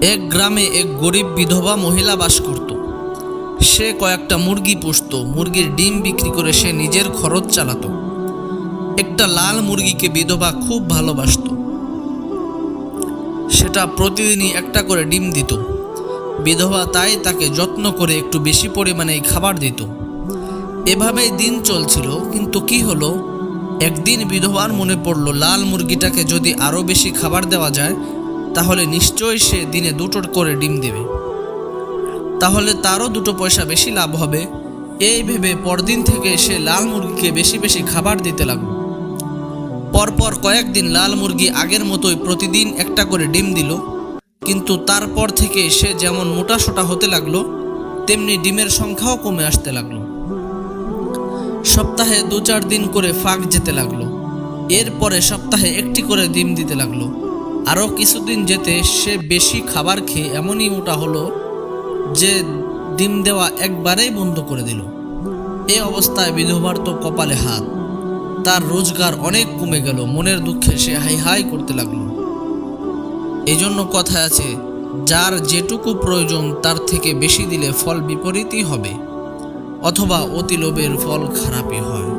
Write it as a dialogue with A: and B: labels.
A: এক গ্রামে এক গরিব বিধবা মহিলা বাস করত। সে কয়েকটা মুরগি পুষত। মুরগির ডিম বিক্রি করে সে নিজের খরচ চালাতো। একটা লাল মুরগিকে বিধবা খুব ভালোবাসত। সেটা প্রতিদিনই একটা করে ডিম দিত। বিধবা তাই তাকে যত্ন করে একটু বেশি পরিমাণে খাবার দিত। এভাবেই দিন চলছিল। কিন্তু কি হলো, একদিন বিধবার মনে পড়ল, লাল মুরগিটাকে যদি আরও বেশি খাবার দেওয়া যায় তাহলে নিশ্চয়ই সে দিনে 2টো করে ডিম দেবে, তাহলে তারও 2 পয়সা বেশি লাভ হবে। এই ভেবে পরদিন থেকে সে লাল মুরগিকে বেশি বেশি খাবার দিতে লাগলো। পরপর কয়েকদিন লাল মুরগি আগের মতোই প্রতিদিন একটা করে ডিম দিল। কিন্তু তারপর থেকে সে যেমন মোটাসোটা হতে লাগলো, তেমনি ডিমের সংখ্যাও কমে আসতে লাগলো। সপ্তাহে 2-4 দিন করে ফাঁক যেতে লাগলো। এরপরে সপ্তাহে 1টি করে ডিম দিতে লাগলো। আরও কিছুদিন যেতে সে বেশি খাবার খেয়ে এমনই মোটা হলো যে ডিম দেওয়া একবারেই বন্ধ করে দিল। এই অবস্থায় বিধবার তো কপালে হাত। তার রোজগার অনেক কমে গেল। মনের দুঃখে সে হাই হাই করতে লাগলো। এই জন্য কথায় আছে, যার যেটুকু প্রয়োজন তার থেকে বেশি দিলে ফল বিপরীতই হবে, অথবা অতি লোভের ফল খারাপই হয়।